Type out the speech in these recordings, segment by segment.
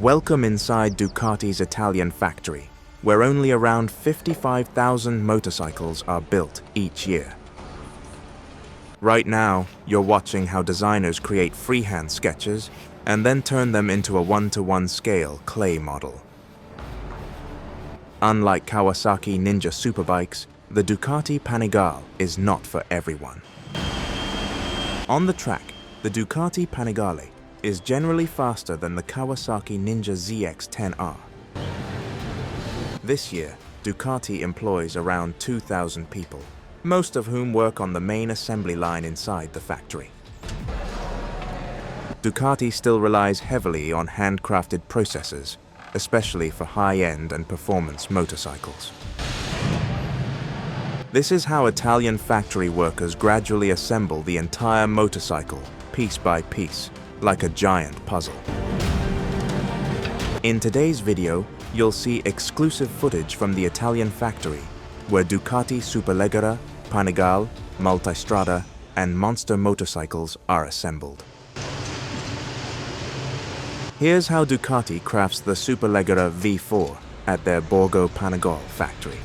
Welcome inside Ducati's Italian factory, where only around 55,000 motorcycles are built each year. Right now, you're watching how designers create freehand sketches and then turn them into a one-to-one scale clay model. Unlike Kawasaki Ninja superbikes, the Ducati Panigale is not for everyone. On the track, the Ducati Panigale is generally faster than the Kawasaki Ninja ZX-10R. This year, Ducati employs around 2,000 people, most of whom work on the main assembly line inside the factory. Ducati still relies heavily on handcrafted processes, especially for high-end and performance motorcycles. This is how Italian factory workers gradually assemble the entire motorcycle, piece by piece, like a giant puzzle. In today's video, you'll see exclusive footage from the Italian factory, where Ducati Superleggera, Panigale, Multistrada, and monster motorcycles are assembled. Here's how Ducati crafts the Superleggera V4 at their Borgo Panigale factory.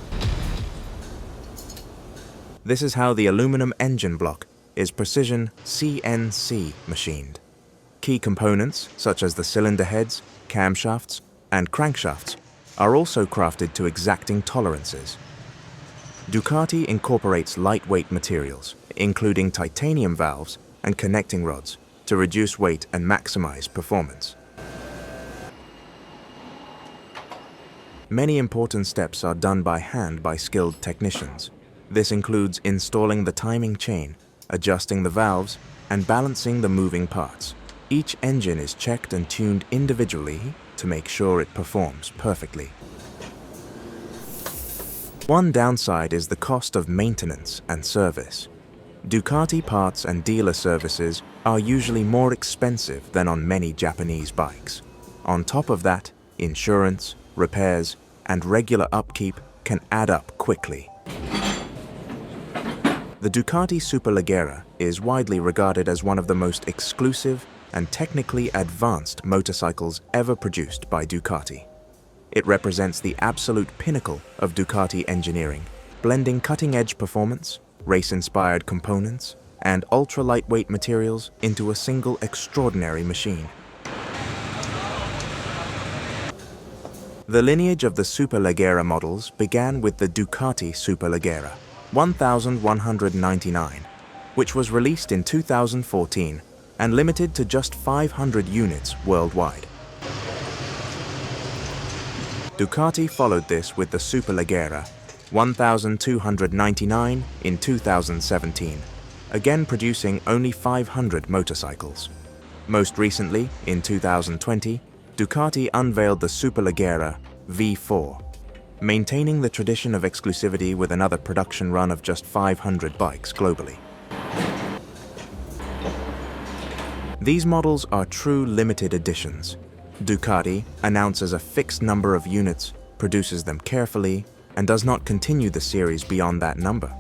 This is how the aluminum engine block is precision CNC machined. Key components, such as the cylinder heads, camshafts, and crankshafts, are also crafted to exacting tolerances. Ducati incorporates lightweight materials, including titanium valves and connecting rods, to reduce weight and maximize performance. Many important steps are done by hand by skilled technicians. This includes installing the timing chain, adjusting the valves, and balancing the moving parts. Each engine is checked and tuned individually to make sure it performs perfectly. One downside is the cost of maintenance and service. Ducati parts and dealer services are usually more expensive than on many Japanese bikes. On top of that, insurance, repairs, and regular upkeep can add up quickly. The Ducati Superleggera is widely regarded as one of the most exclusive and technically advanced motorcycles ever produced by Ducati. It represents the absolute pinnacle of Ducati engineering, blending cutting-edge performance, race-inspired components, and ultra-lightweight materials into a single extraordinary machine. The lineage of the Superleggera models began with the Ducati Superleggera 1199, which was released in 2014 and limited to just 500 units worldwide. Ducati followed this with the Superleggera 1299 in 2017, again producing only 500 motorcycles. Most recently, in 2020, Ducati unveiled the Superleggera V4, maintaining the tradition of exclusivity with another production run of just 500 bikes globally. These models are true limited editions. Ducati announces a fixed number of units, produces them carefully, and does not continue the series beyond that number.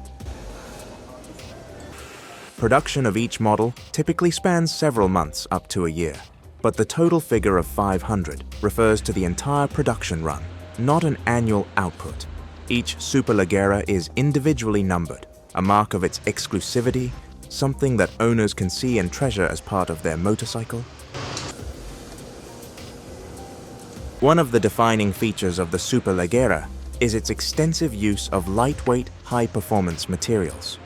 Production of each model typically spans several months up to a year, but the total figure of 500 refers to the entire production run, not an annual output. Each Superleggera is individually numbered, a mark of its exclusivity, something that owners can see and treasure as part of their motorcycle. One of the defining features of the Superleggera is its extensive use of lightweight, high-performance materials.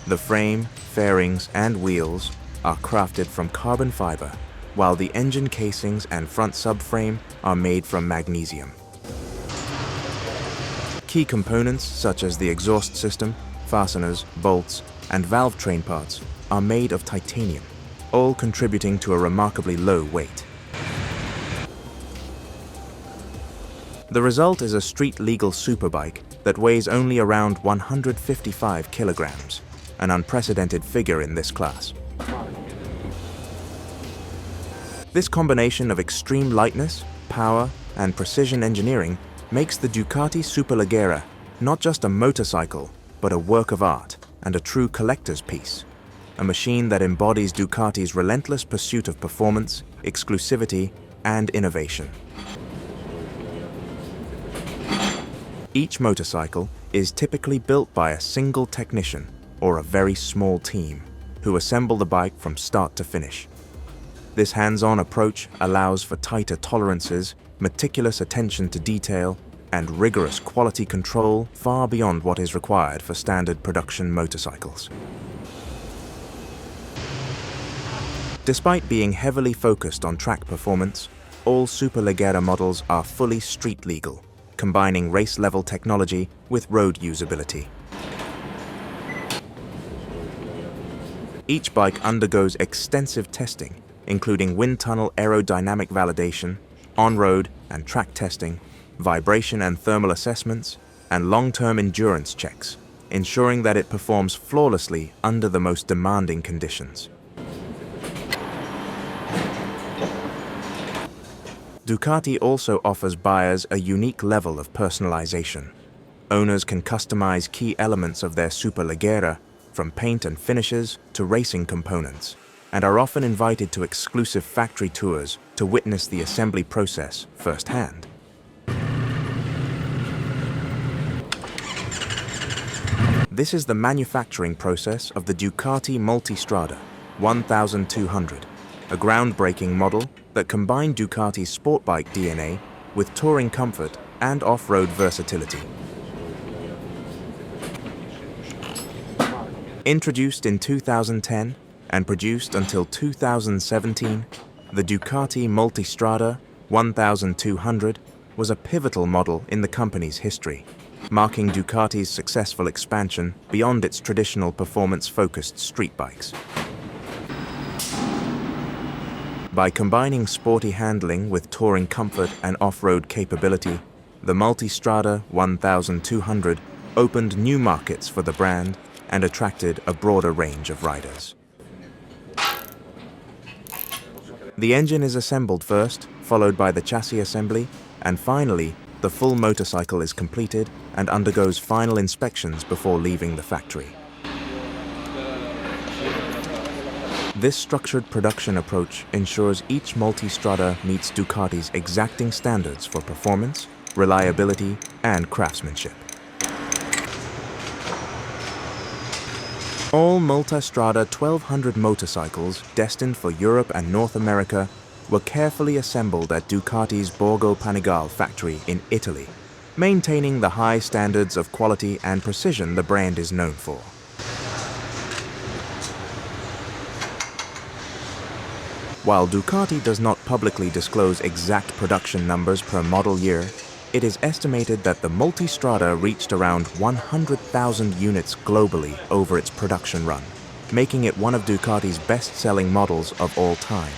The frame, fairings, and wheels are crafted from carbon fiber, while the engine casings and front subframe are made from magnesium. Key components such as the exhaust system, fasteners, bolts, and valve train parts are made of titanium, all contributing to a remarkably low weight. The result is a street-legal superbike that weighs only around 155 kilograms, an unprecedented figure in this class. This combination of extreme lightness, power, and precision engineering makes the Ducati Superleggera not just a motorcycle, but a work of art and a true collector's piece. a machine that embodies Ducati's relentless pursuit of performance, exclusivity, and innovation. Each motorcycle is typically built by a single technician or a very small team who assemble the bike from start to finish. This hands-on approach allows for tighter tolerances, meticulous attention to detail, and rigorous quality control far beyond what is required for standard production motorcycles. Despite being heavily focused on track performance, all Superleggera models are fully street legal, combining race-level technology with road usability. Each bike undergoes extensive testing, including wind tunnel aerodynamic validation, on-road and track testing, vibration and thermal assessments, and long-term endurance checks, ensuring that it performs flawlessly under the most demanding conditions. Ducati also offers buyers a unique level of personalization. Owners can customize key elements of their Superleggera, from paint and finishes to racing components, and are often invited to exclusive factory tours to witness the assembly process firsthand. This is the manufacturing process of the Ducati Multistrada 1200, a groundbreaking model that combined Ducati's sport bike DNA with touring comfort and off-road versatility. Introduced in 2010 and produced until 2017, the Ducati Multistrada 1200 was a pivotal model in the company's history, marking Ducati's successful expansion beyond its traditional performance-focused street bikes. By combining sporty handling with touring comfort and off-road capability, the Multistrada 1200 opened new markets for the brand and attracted a broader range of riders. The engine is assembled first, followed by the chassis assembly, and finally, the full motorcycle is completed and undergoes final inspections before leaving the factory. This structured production approach ensures each Multistrada meets Ducati's exacting standards for performance, reliability, and craftsmanship. All Multistrada 1200 motorcycles destined for Europe and North America were carefully assembled at Ducati's Borgo Panigale factory in Italy, maintaining the high standards of quality and precision the brand is known for. While Ducati does not publicly disclose exact production numbers per model year, it is estimated that the Multistrada reached around 100,000 units globally over its production run, making it one of Ducati's best-selling models of all time.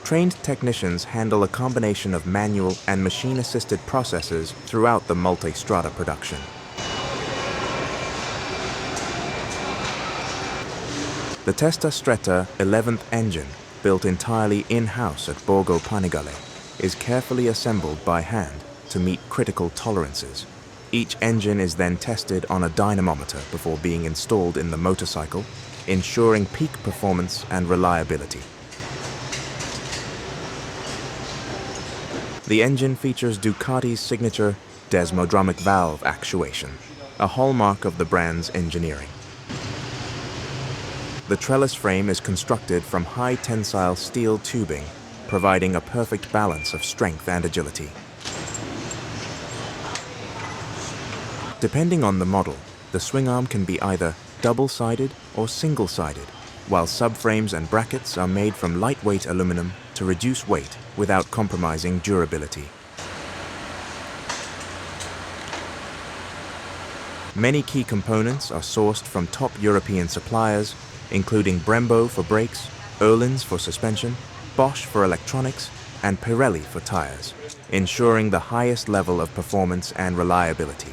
Trained technicians handle a combination of manual and machine-assisted processes throughout the Multistrada production. The Testa Stretta 11th engine, built entirely in-house at Borgo Panigale, is carefully assembled by hand to meet critical tolerances. Each engine is then tested on a dynamometer before being installed in the motorcycle, ensuring peak performance and reliability. The engine features Ducati's signature desmodromic valve actuation, a hallmark of the brand's engineering. The trellis frame is constructed from high-tensile steel tubing, providing a perfect balance of strength and agility. Depending on the model, the swing arm can be either double-sided or single-sided, while subframes and brackets are made from lightweight aluminum to reduce weight without compromising durability. Many key components are sourced from top European suppliers, including Brembo for brakes, Öhlins for suspension, Bosch for electronics, and Pirelli for tires, ensuring the highest level of performance and reliability.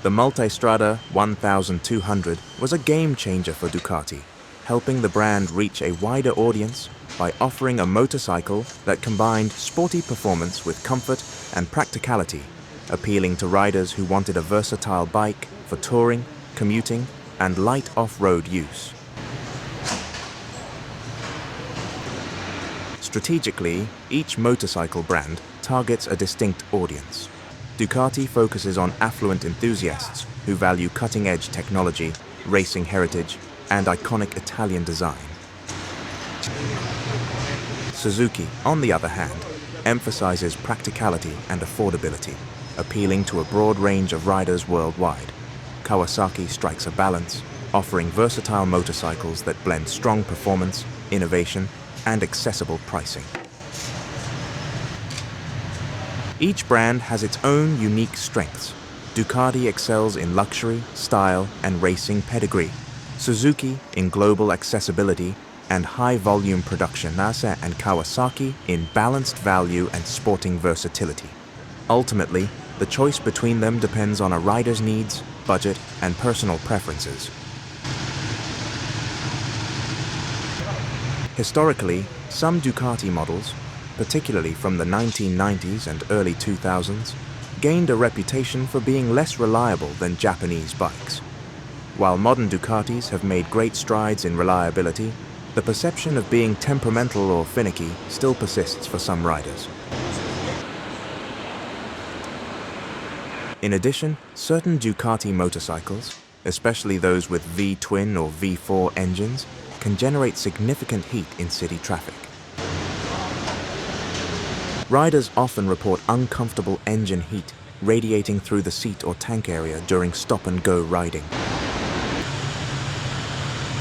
The Multistrada 1200 was a game-changer for Ducati, helping the brand reach a wider audience by offering a motorcycle that combined sporty performance with comfort and practicality, appealing to riders who wanted a versatile bike for touring, commuting, and light off-road use. Strategically, each motorcycle brand targets a distinct audience. Ducati focuses on affluent enthusiasts who value cutting-edge technology, racing heritage, and iconic Italian design. Suzuki, on the other hand, emphasizes practicality and affordability, appealing to a broad range of riders worldwide. Kawasaki strikes a balance, offering versatile motorcycles that blend strong performance, innovation, and accessible pricing. Each brand has its own unique strengths. Ducati excels in luxury, style, and racing pedigree. Suzuki in global accessibility and high-volume production, and Kawasaki in balanced value and sporting versatility. Ultimately, the choice between them depends on a rider's needs, budget, and personal preferences. Historically, some Ducati models, particularly from the 1990s and early 2000s, gained a reputation for being less reliable than Japanese bikes. While modern Ducatis have made great strides in reliability, the perception of being temperamental or finicky still persists for some riders. In addition, certain Ducati motorcycles, especially those with V-twin or V4 engines, can generate significant heat in city traffic. Riders often report uncomfortable engine heat radiating through the seat or tank area during stop-and-go riding.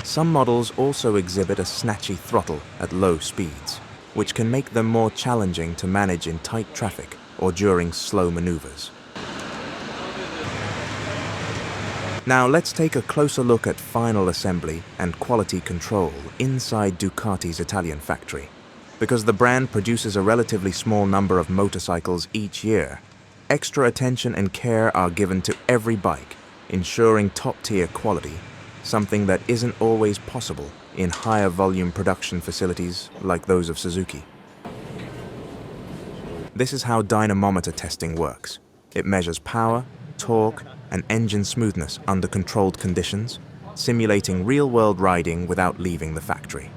Some models also exhibit a snatchy throttle at low speeds, which can make them more challenging to manage in tight traffic or during slow maneuvers. Now let's take a closer look at final assembly and quality control inside Ducati's Italian factory. Because the brand produces a relatively small number of motorcycles each year, extra attention and care are given to every bike, ensuring top-tier quality, something that isn't always possible in higher volume production facilities like those of Suzuki. This is how dynamometer testing works. It measures power, torque, and engine smoothness under controlled conditions, simulating real-world riding without leaving the factory.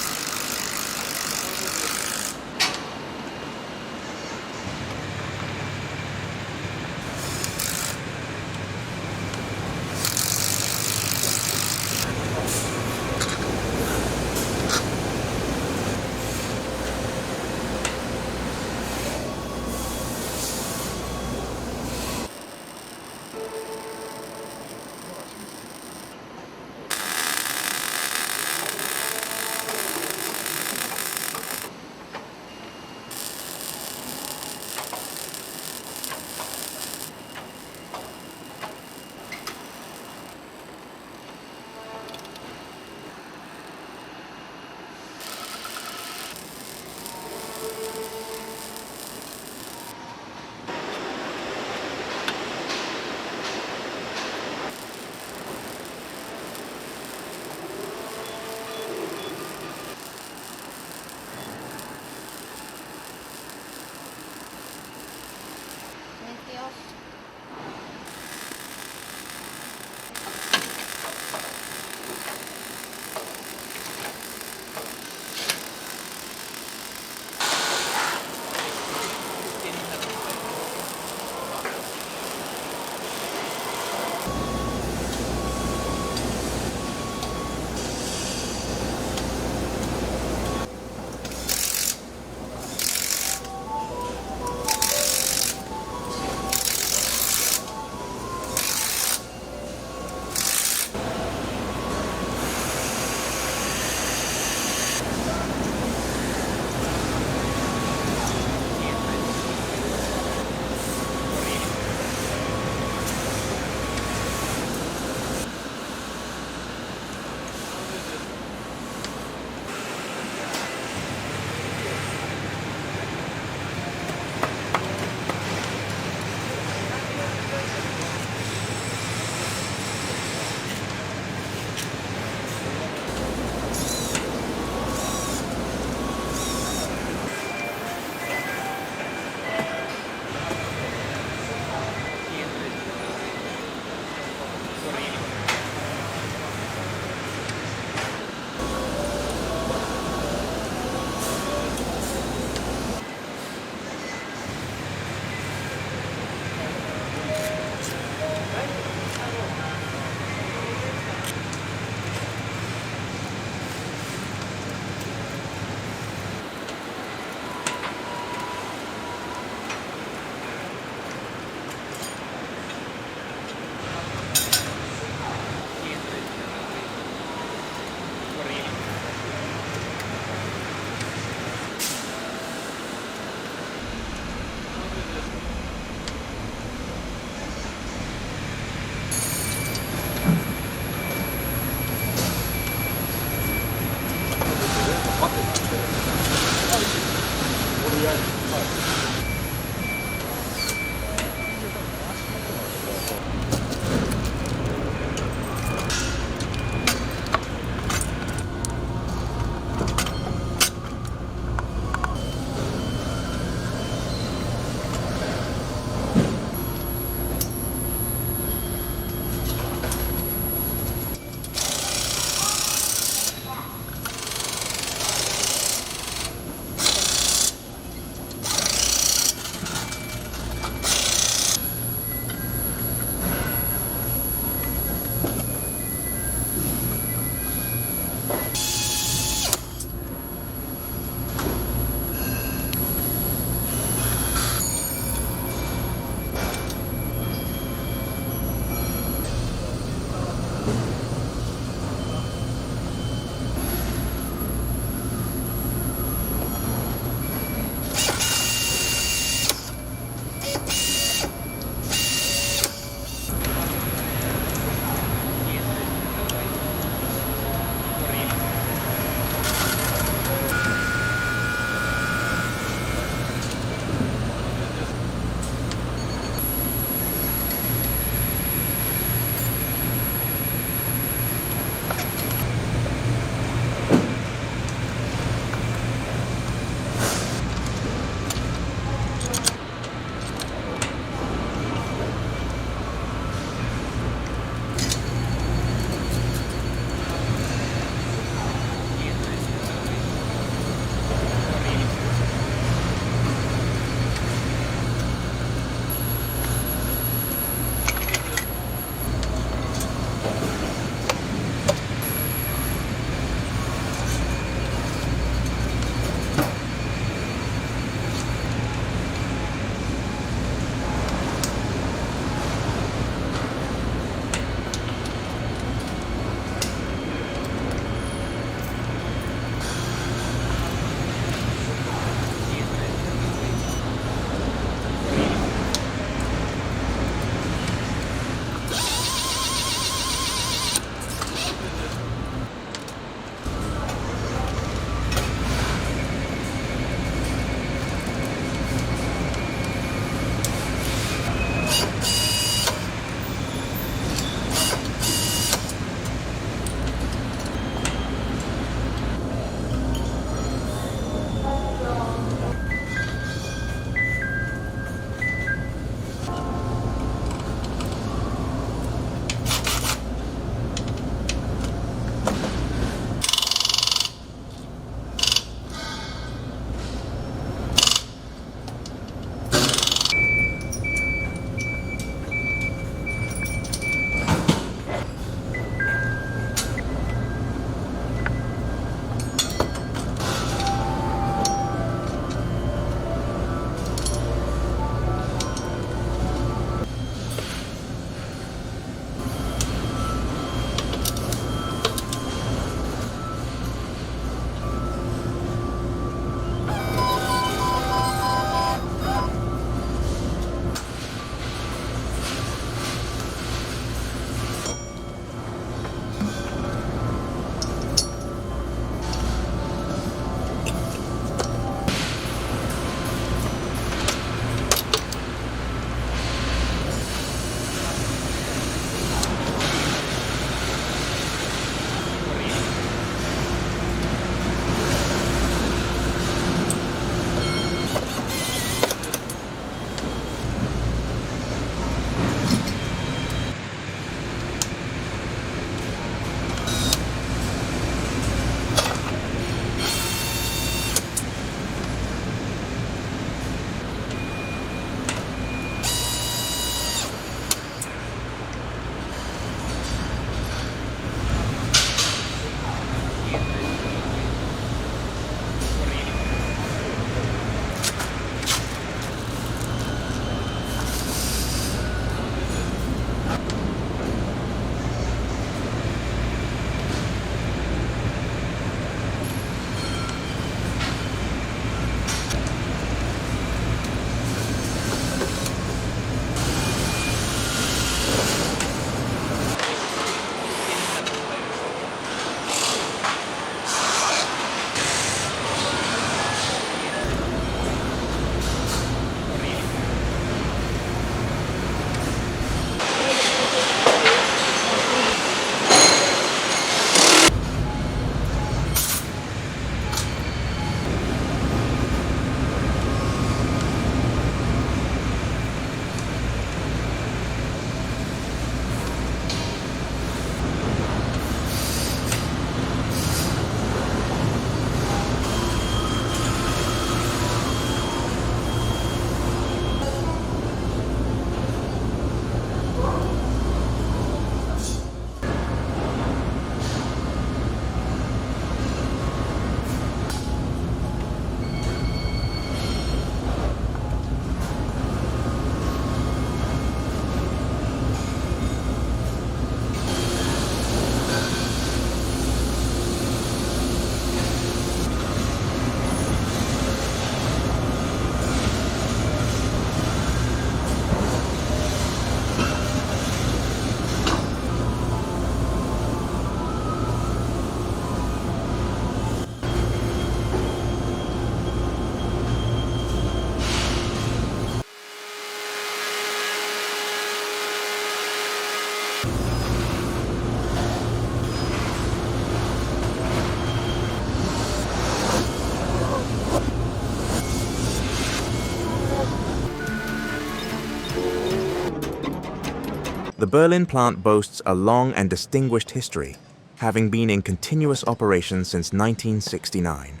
The Berlin plant boasts a long and distinguished history, having been in continuous operation since 1969.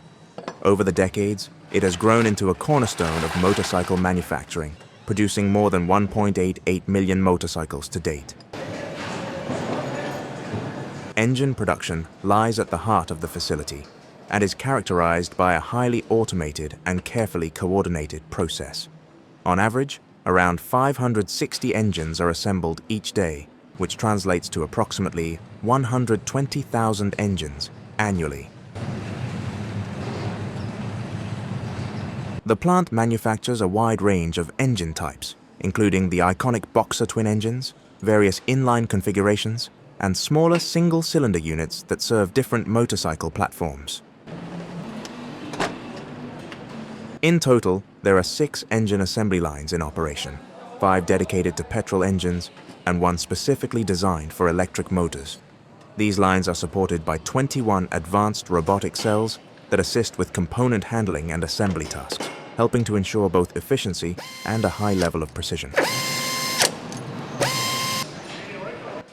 Over the decades, it has grown into a cornerstone of motorcycle manufacturing, producing more than 1.88 million motorcycles to date. Engine production lies at the heart of the facility and is characterized by a highly automated and carefully coordinated process. On average, around 560 engines are assembled each day, which translates to approximately 120,000 engines annually. The plant manufactures a wide range of engine types, including the iconic Boxer twin engines, various inline configurations, and smaller single-cylinder units that serve different motorcycle platforms. In total, there are 6 engine assembly lines in operation, 5 dedicated to petrol engines and 1 specifically designed for electric motors. These lines are supported by 21 advanced robotic cells that assist with component handling and assembly tasks, helping to ensure both efficiency and a high level of precision.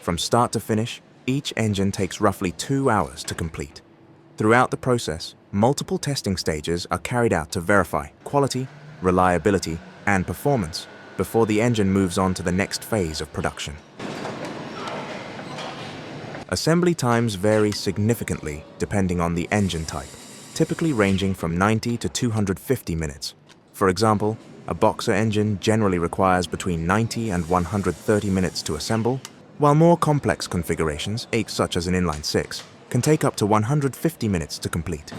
From start to finish, each engine takes roughly 2 hours to complete. Throughout the process, multiple testing stages are carried out to verify quality, reliability, and performance before the engine moves on to the next phase of production. Assembly times vary significantly depending on the engine type, typically ranging from 90 to 250 minutes. For example, a Boxer engine generally requires between 90 and 130 minutes to assemble, while more complex configurations, such as an inline 6, can take up to 150 minutes to complete.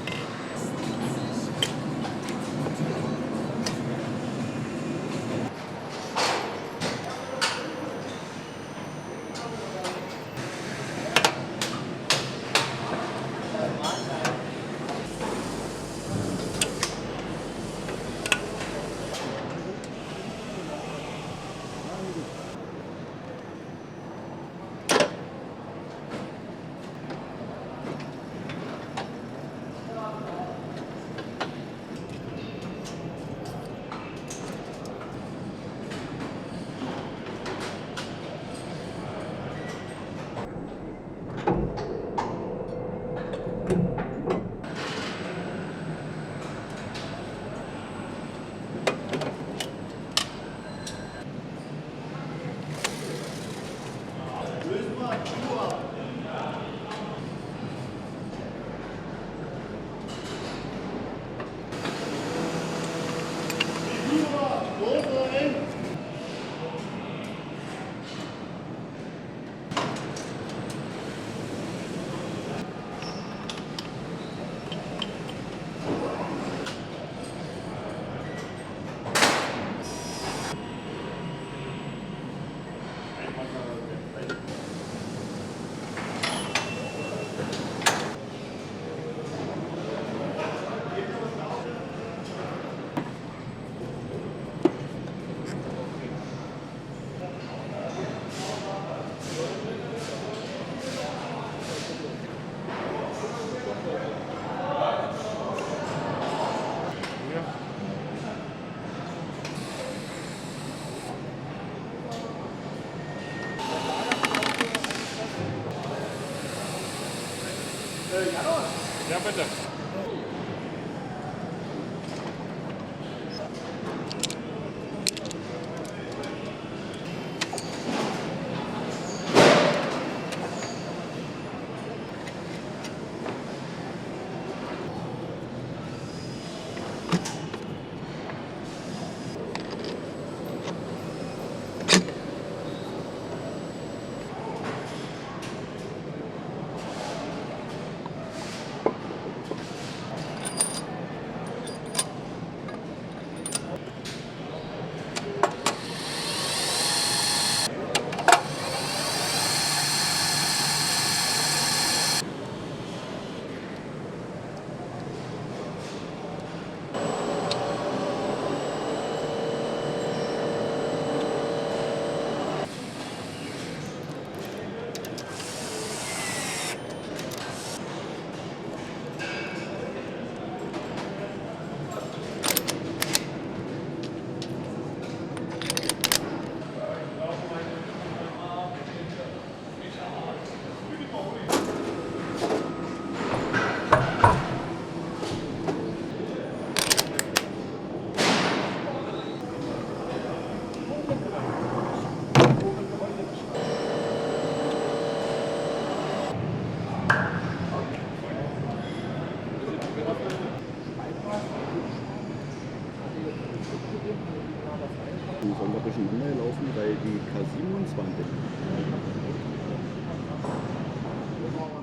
sollen wir durcheinander laufen, weil die K27.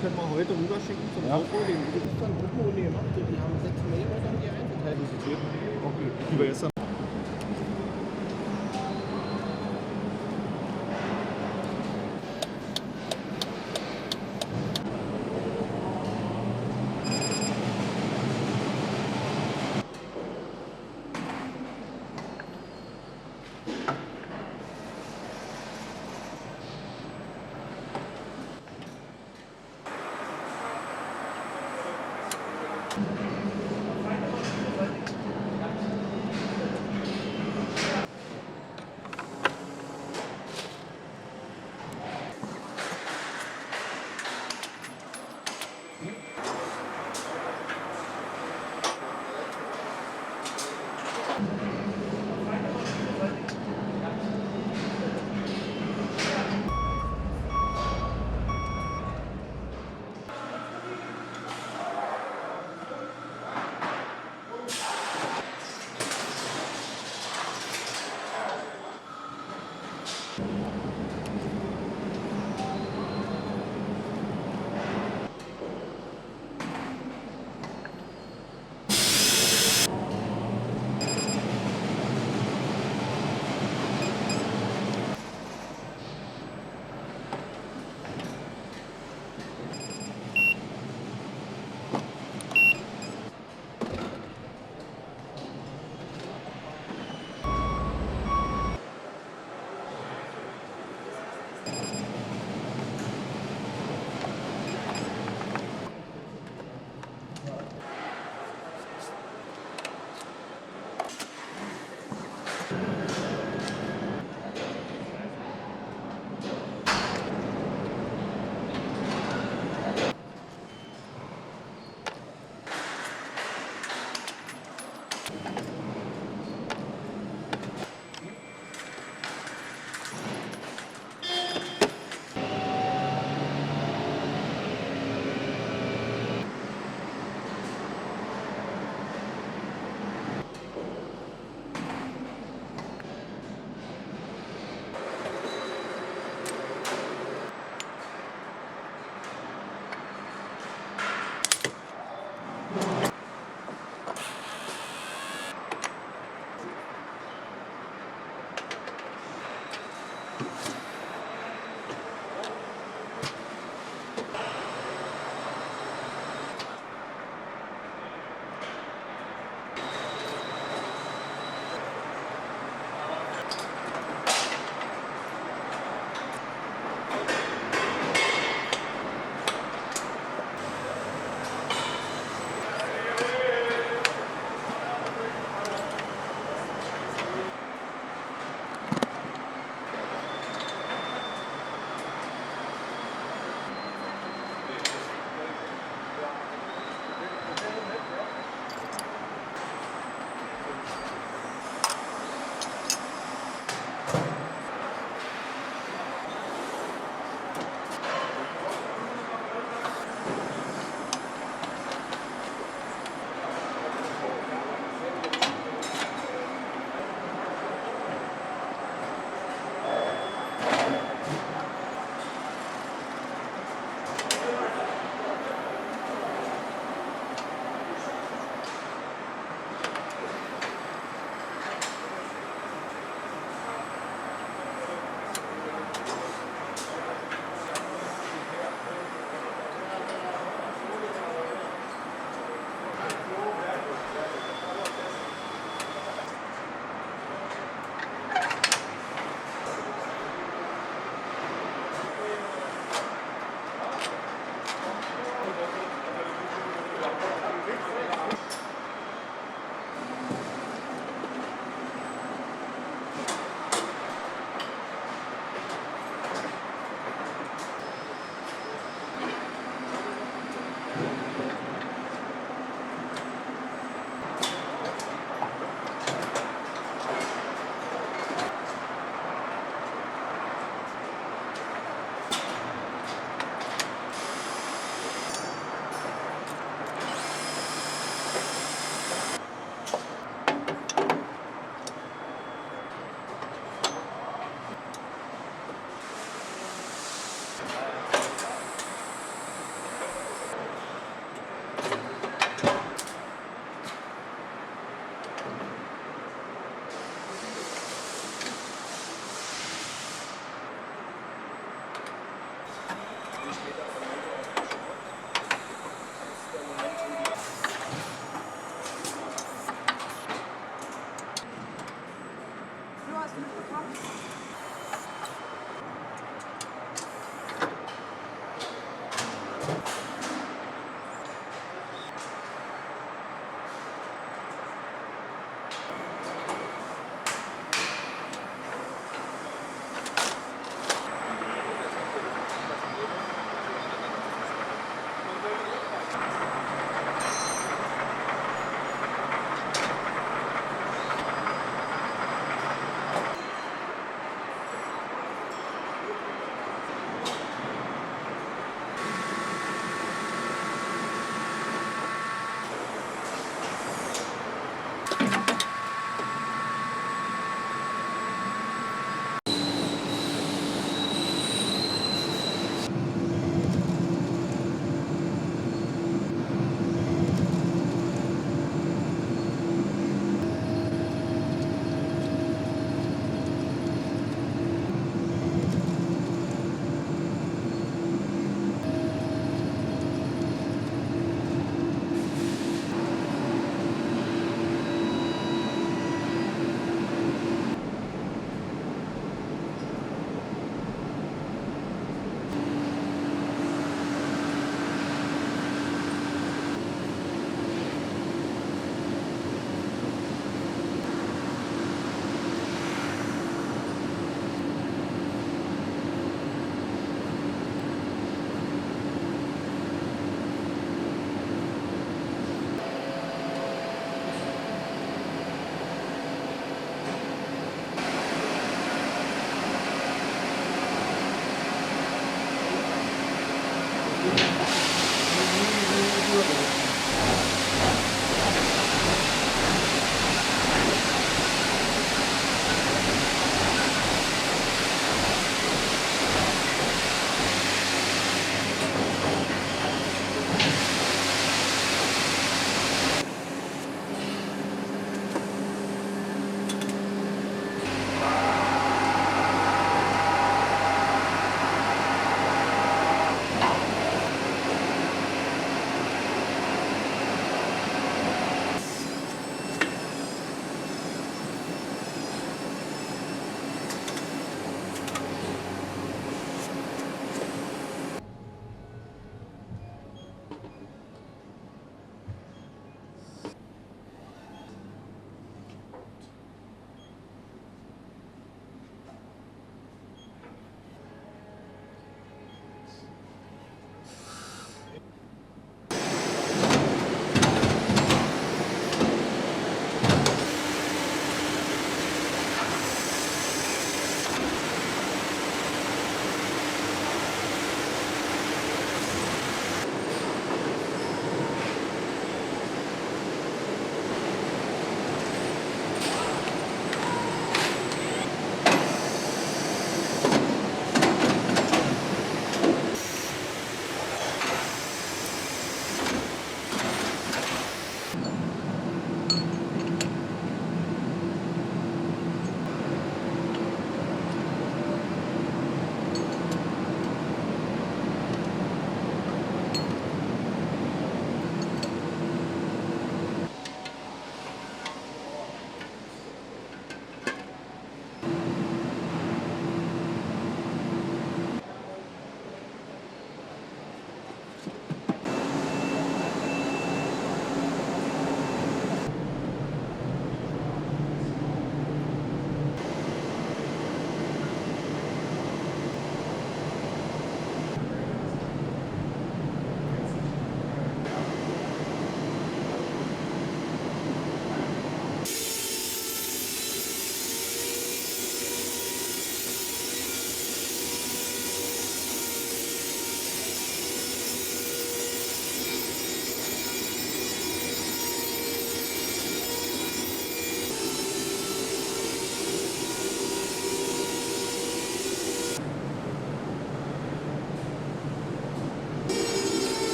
Können wir heute rüberschicken zum Foto? Den das ist dann Gruppenrunde gemacht. Die haben 6 Mail oder die eingeteilt. Okay, über gestern.